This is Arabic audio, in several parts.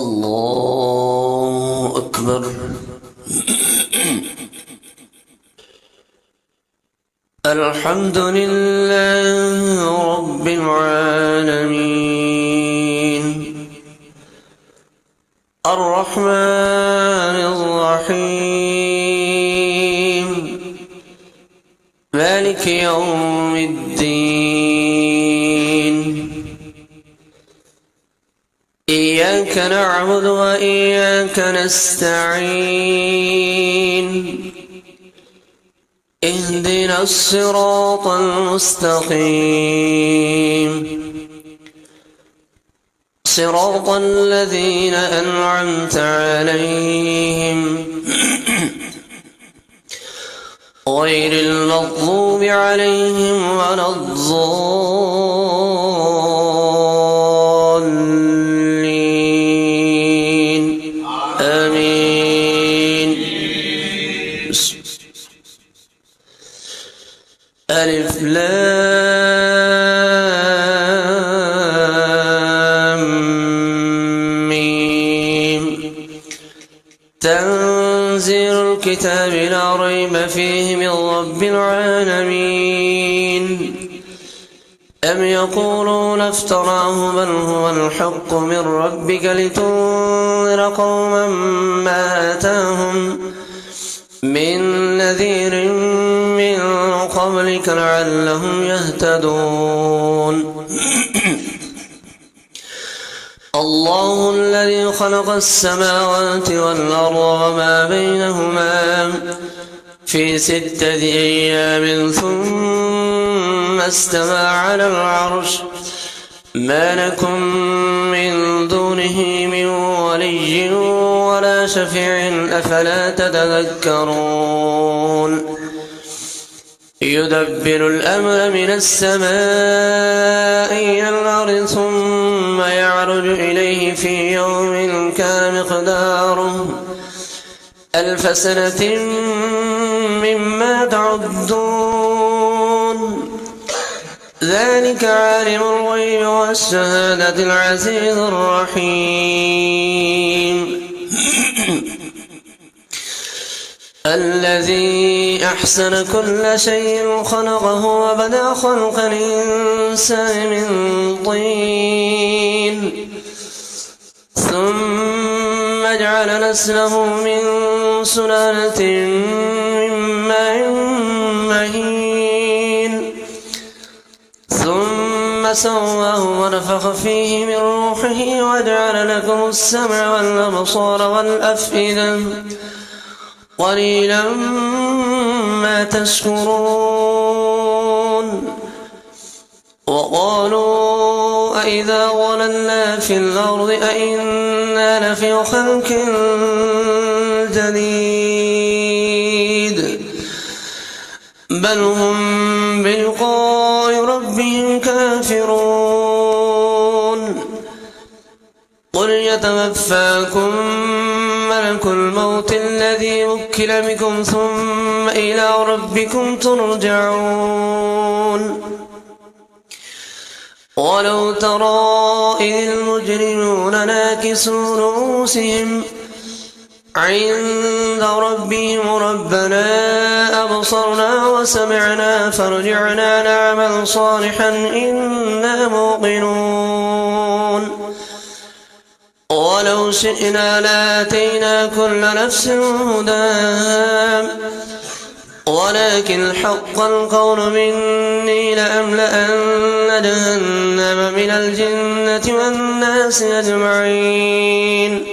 الله أكبر. الحمد لله رب العالمين الرحمن الرحيم مالك يوم الدين إياك نعبد وإياك نستعين اهدنا الصراط المستقيم صراط الذين أنعمت عليهم غير المغضوب عليهم ولا الضالين آمين. ألف لام ميم تنزيل الكتاب لا ريب فيه من رب العالمين. أم يقولون افتراه بل هو الحق من ربك لتنذر قوما ما آتاهم من نذير من قبلك لعلهم يهتدون. الله الذي خلق السماوات والأرض وما بينهما في 6 أيام ثم استوى على العرش ما لكم من دونه من ولي ولا شفيع أفلا تتذكرون. يدبر الأمر من السماء إلى الأرض ثم يعرج إليه في يوم كان مقداره 1000 سنة مما تعدون. ذلك عالم الغيب والشهادة العزيز الرحيم الذي أحسن كل شيء خلقه وبدأ خلق الإنسان من طين ثم جعل نسله من سلالة من ماء مهين ثم سواه ونفخ فيه من روحه وجعل لكم السمع والأبصار والأفئدة قليلا ما تشكرون. وقالوا أئذا ضللنا في الأرض أئنا لفي خلق جديد بل هم بلقاء ربهم كافرون. قل يتوفاكم ملك الموت الذي وكل بكم ثم إلى ربكم ترجعون. ولو ترى إذ المجرمون ناكسوا رؤوسهم عند ربهم ربنا أبصرنا وسمعنا فارجعنا نعمل صالحا إنا موقنون. ولو شئنا لآتينا كل نفس هداها ولكن حق القول مني لأملأن جهنم من الجنة والناس أجمعين.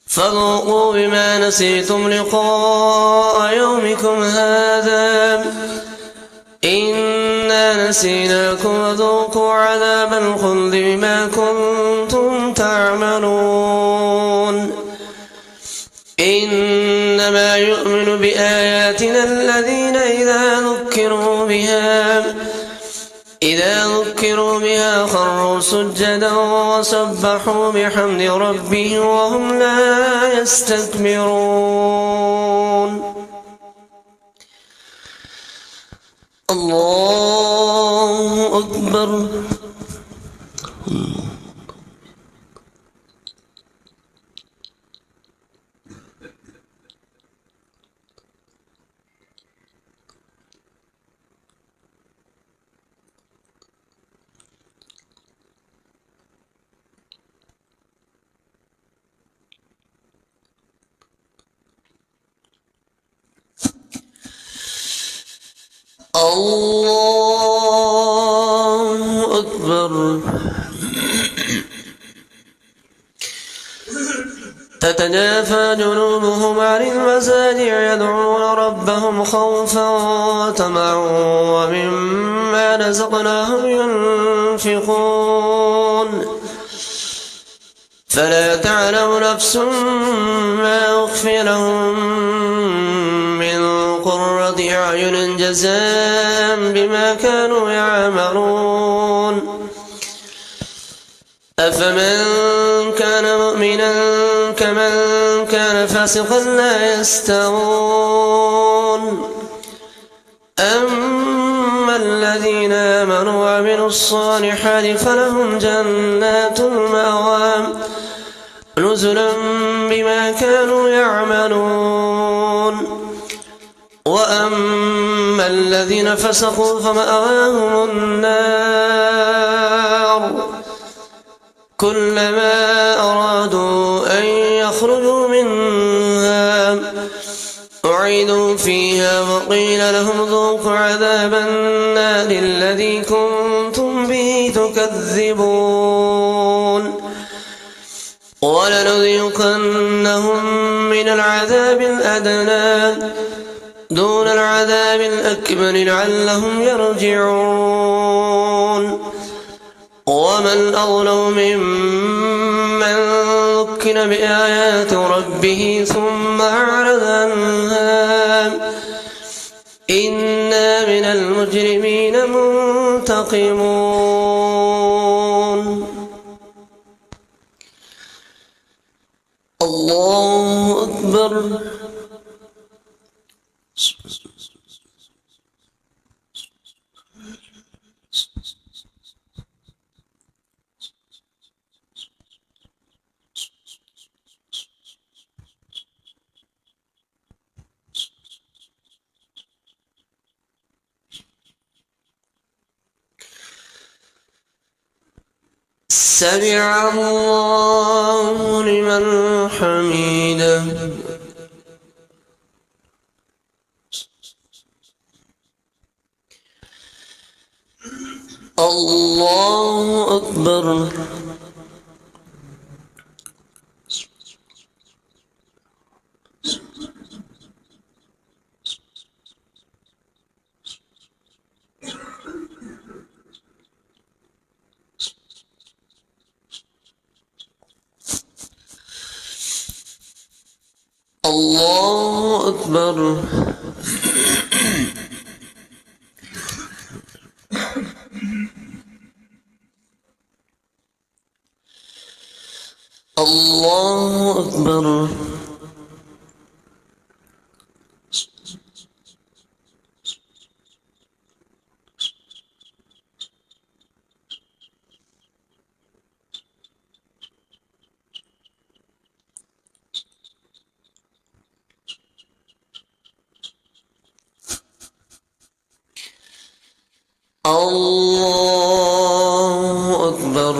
فذوقوا بما نسيتم لقاء يومكم هذا إنا نسيناكم وذوقوا عذاب الخلد بما كنتم تعملون. إنما يؤمن بآياتنا الذين إذا ذكروا بها خروا سجدا وسبحوا بحمد ربهم وهم لا يستكبرون. الله أكبر. تتجافى جنوبهم عن المضاجع يدعون ربهم خوفا وطمعا ومما رزقناهم ينفقون فلا تعلم نفس ما أخفي لهم من قرة أعين جزاء بما كانوا يعملون أفمن كان مؤمنا كمن كان فاسقا لا يستوون أما الذين آمنوا وعملوا الصالحات فلهم جنات المأوى نزلا بما كانوا يعملون وأما الذين فسقوا فمأواهم النار كلما أرادوا أن يخرجوا منها أعيدوا فيها وقيل لهم ذوقوا عذاب النار الذي كنتم به تكذبون ولنذيقنهم من العذاب الأدنى دون العذاب الأكبر لعلهم يرجعون ومن أظلم ممن ذكر بآيات ربه ثم أعرض عنها إنا من المجرمين منتقمون الله أكبر سمع الله لمن حمده الله أكبر الله أكبر الله أكبر الله أكبر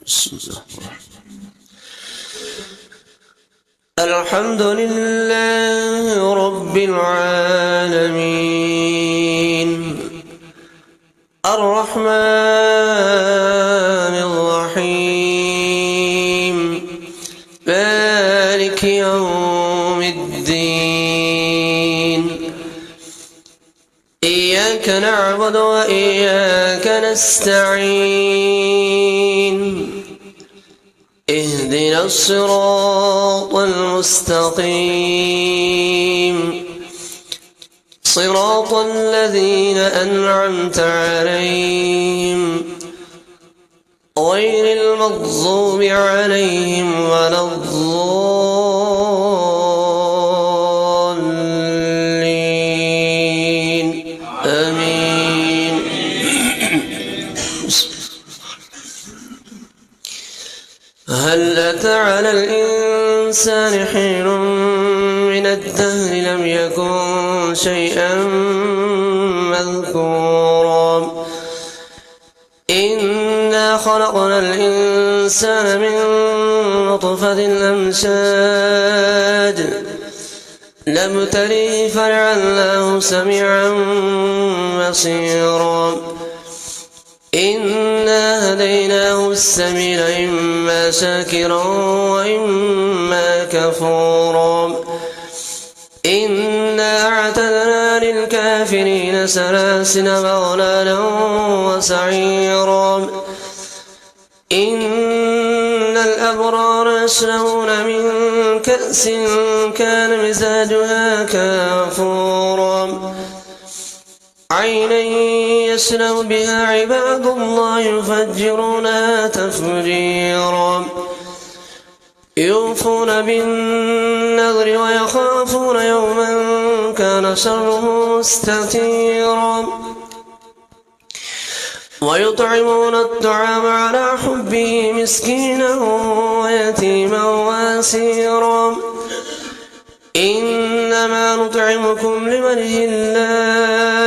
بسم الله الحمد لله رب العالمين الرحمن الرحيم مالك يوم الدين إياك نعبد وإياك نستعين اهدنا الصراط المستقيم صراط الذين أنعمت عليهم غير المغضوب عليهم ولا الضالين آمين هل أتى على الإنسان حين من الدهر لم يكن شيئا مذكورا إنا خلقنا الإنسان من نطفة أمشاج نبتليه فجعلناه سميعا بصيرا إنا هديناه السبيل إما شاكرا وإما كفورا إنا أعتدنا للكافرين سلاسل وأغلالا وسعيرا إن الأبرار يشربون من كأس كان مزاجها كافورا عينا يشرب بها عباد الله يفجرونها تفجيرا يوفون بالنذر ويخافون يوما كان شره مستطيرا ويطعمون الطعام على حبه مسكينا ويتيما واسيرا إنما نطعمكم لوجه الله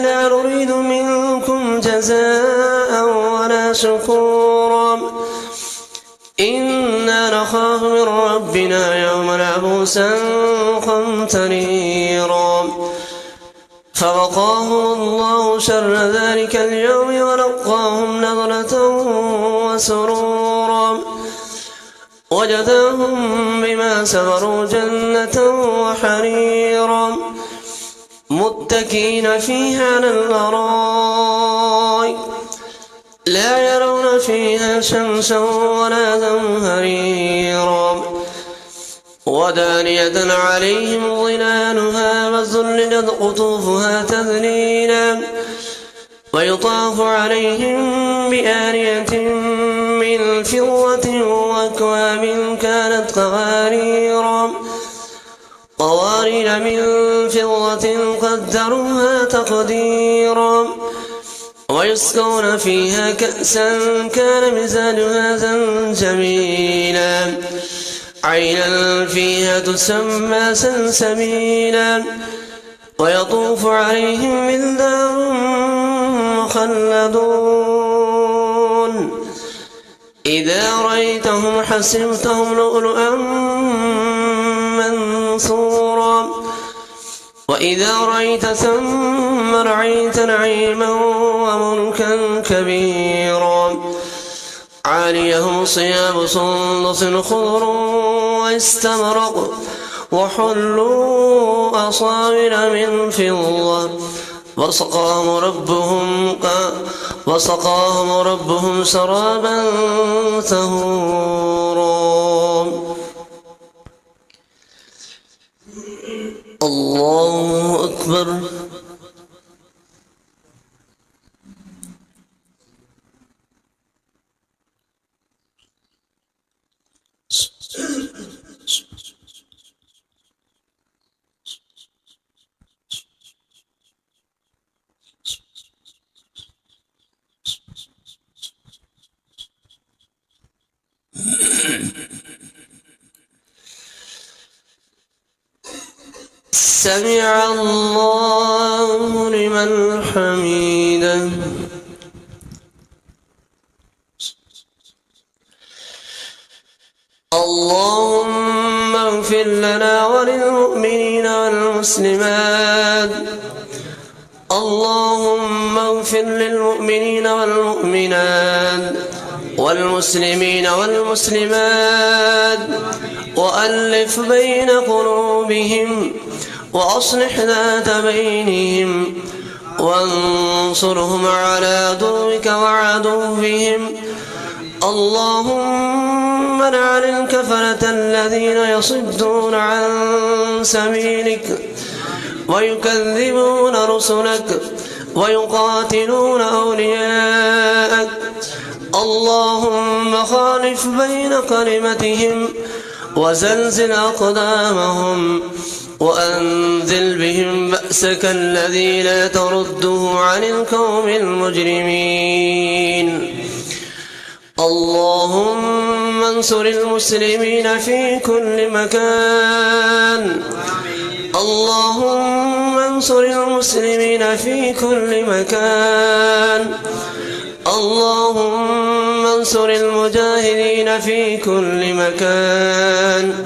لا نريد منكم جزاء ولا شكورا إنا نخاف من ربنا يوما عبوسا قمطريرا فوقاهم الله شر ذلك اليوم ولقاهم نضرة وسرورا وجزاهم بما صبروا جنة وحريرا متكئين فيها على الأرائك لا يرون فيها شمسا ولا زمهريرا ودانية عليهم ظلالها وذللت قطوفها تذليلا ويطاف عليهم بآنية من فضة وأكواب كانت قوارير من فضة قدروها تقديرا ويسقون فيها كأسا كان مزاجها زنجبيلا عينا فيها تسمى سلسبيلا ويطوف عليهم ولدان مخلدون إذا رأيتهم حسبتهم لؤلؤا منثورا وإذا رأيت ثم رأيت نعيما وملكا كبيرا عاليهم ثياب سندس خضر واستبرق وحلوا أصابر من فضة وسقاهم ربهم شرابا طهورا الله أكبر سمع الله لمن حميده اللهم اغفر لنا وللمؤمنين والمسلمات اللهم اغفر للمؤمنين والمؤمنات والمسلمين والمسلمات وألف بين قلوبهم وأصلح ذات بينهم وانصرهم على عدوك وعدوهم اللهم لعن الكفرة الذين يصدون عن سبيلك ويكذبون رسلك ويقاتلون أولياءك اللهم خالف بين كلمتهم وزلزل أقدامهم وأنزل بهم بأسك الذي لا ترده عن القوم المجرمين اللهم انصر المسلمين في كل مكان اللهم انصر المسلمين في كل مكان اللهم انصر المجاهدين في كل مكان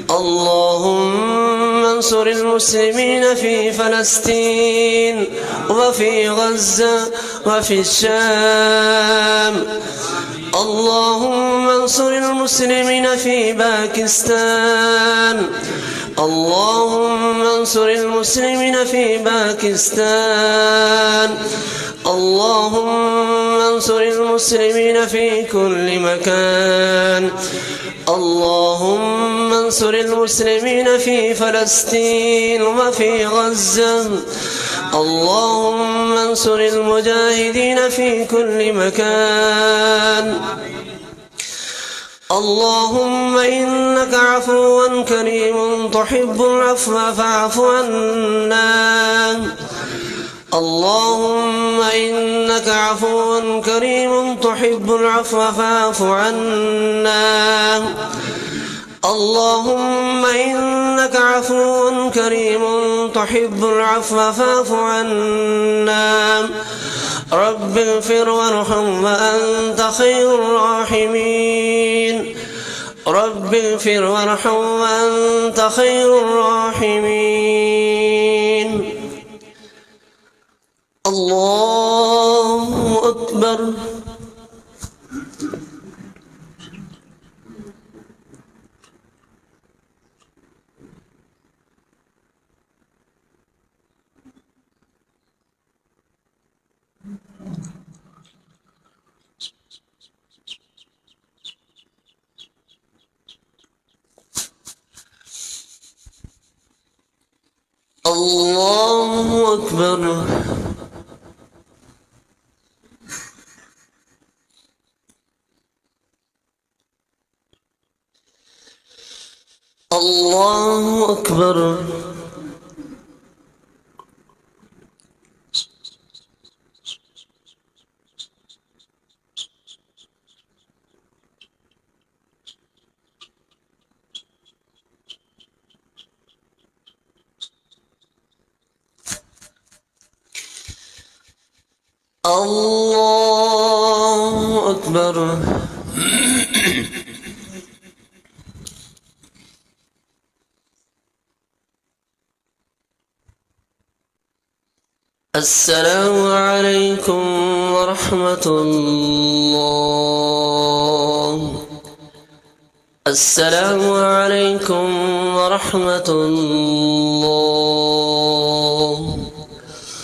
اللهم انصر المسلمين في فلسطين وفي غزة وفي الشام. اللهم انصر المسلمين في باكستان. اللهم انصر المسلمين في باكستان. اللهم انصر المسلمين في كل مكان. اللهم انصر المسلمين في فلسطين وفي غزة. اللهم انصر المجاهدين في كل مكان. اللهم إنك عفو كريم تحب العفو فاعف عنا. اللهم إنك عفو كريم تحب العفو فاعف عنا. اللهم إنك عفو كريم تحب العفو فاعف عنا. رب اغفر وارحم وأنت خير الراحمين. رب اغفر وارحم وأنت خير الراحمين. الله أكبر. الله أكبر. الله أكبر. الله أكبر. السلام عليكم ورحمة الله. السلام عليكم ورحمة الله.